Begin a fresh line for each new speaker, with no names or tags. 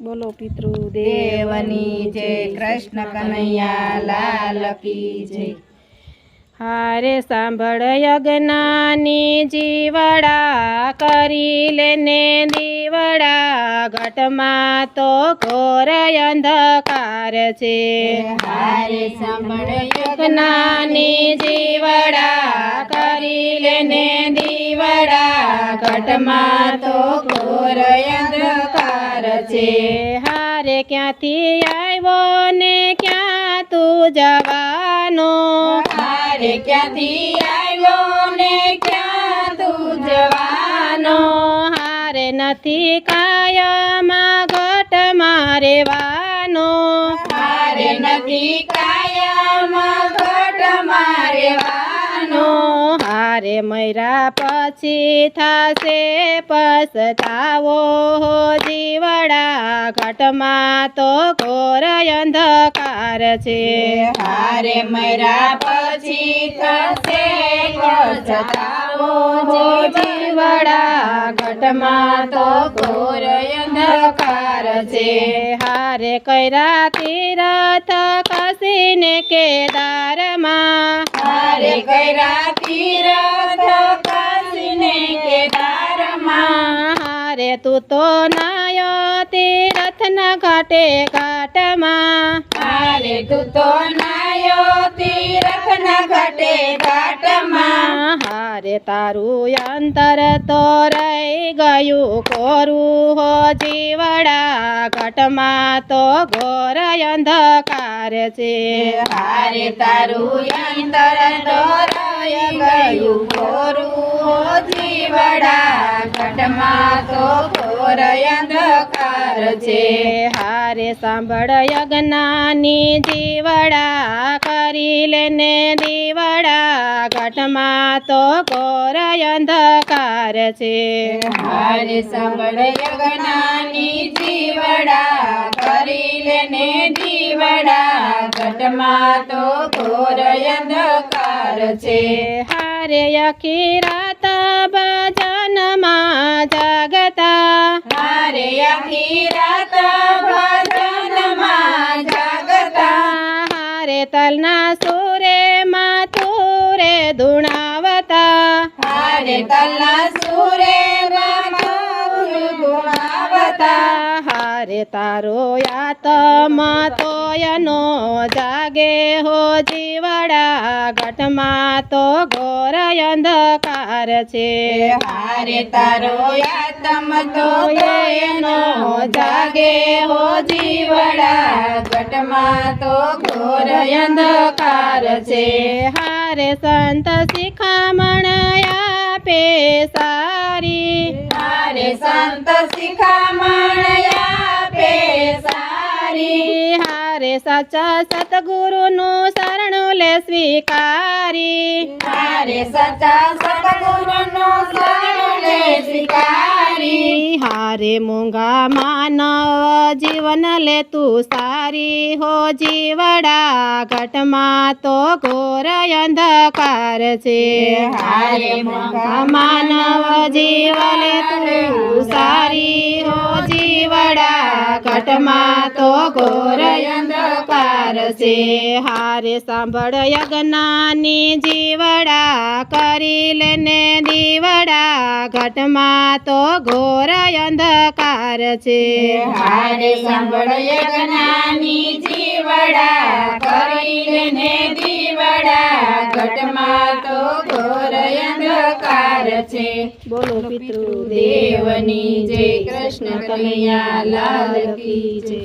બોલો પિતૃદેવની
દેવની જય, કૃષ્ણ કનૈયા લાલ કી જય.
હારે સાંભળ યજ્ઞાની જીવડા, કરી લેને દીવડા, ઘટમાં તો ઘોર અંધકાર છે.
હારે સાંભળ
યજ્ઞાની જીવડા, કરી લેને દીવડા, ઘટમાં તો ઘોર અંધકાર છે. હારે ક્યાંથી આવ્યો ને ક્યાં તું જવાનો,
હારે ક્યાંથી આવ્યો ને ક્યાં તું જવાનો,
હારે નથી કાયમાં ઘટમાં રહેવાનો,
હારે નથી કાયમાં ઘટમાં રહેવાનો,
હારે મર્યા પછી થાશે પછતાવો જીવડા, ઘટમાં તો ઘોર અંધકાર છે.
હારે મર્યા પછી થશે પછતાવો
જીવડા, ઘટમાં તો
ઘોર અંધકાર છે.
હારે કર્યા તીરથ કસીને કેદારમાં,
હારે કર્યા તીરથ કાશીને કેદારમાં,
હારે તું તો નાયો તીરથના ઘાટે ઘાટમાં,
હારે તું તો નાયો તીરથના ઘાટે ઘાટમાં,
હારે તારું અંતર તો રહી ગયું કોરું હો જીવડા, ઘટમાં તો ઘોર અંધકાર છે.
હારે તારું અંતર તો રહી ગયું કોરું હો જીવડા, ઘટમાં તો ઘોર અંધકાર છે.
હારે સાંભળ યજ્ઞાની જીવડા, કરી લેને દીવડા, ઘટમાં તો ઘોર અંધકાર છે.
હારે સાંભળ યજ્ઞાની જીવડા, કરી લેને દીવડા, ઘટમાં તો ઘોર અંધકાર છે.
હારે આખી રાત ભજનમાં જાગતા,
હારે આખી રાત ભજનમાં જાગતા,
હારે તલના સુરે માથુરે ધૂણાવતા,
હારે તલના સુરે માથું ગુણાવતા,
હારે તારો આત્મ તોયનો જાગે હો જીવડા, ઘટમાં તો ઘોર અંધકાર છે.
હારે તારો આત્મ તો એનો જાગે હો જીવડા, ઘટમાં તો ઘોર અંધકાર છે.
હારે સંત શિખામણ આપે સારી,
હારે સંત શિખામણ આપે સારી,
હારે સાચા સતગુરુનું શરણું લે સ્વીકારી,
હારે સચા સતગુરુનું શરણ લે સ્વીકારી,
હારે મૂંગા માનવ જીવન લે તું સારી હો જીવડા, ઘટમાં તો ઘોર અંધકાર છે.
હારે મૂંગા
માનવ જીવન લે તું સારી હો જીવડા, ઘટમાં તો ઘોર અંધકાર છે. હારે સાંભળ યજ્ઞાની જીવડા, કરી લેને દીવડા, ઘટમાં તો ઘોર અંધકાર છે.
હારે સાંભળ યજ્ઞાની જીવડા, કરી લેને દીવડા, ઘટમાં તો ઘોર અંધકાર છે.
બોલો પિતૃદેવની
દેવની જય, કૃષ્ણ કનૈયા લાલ કી જય.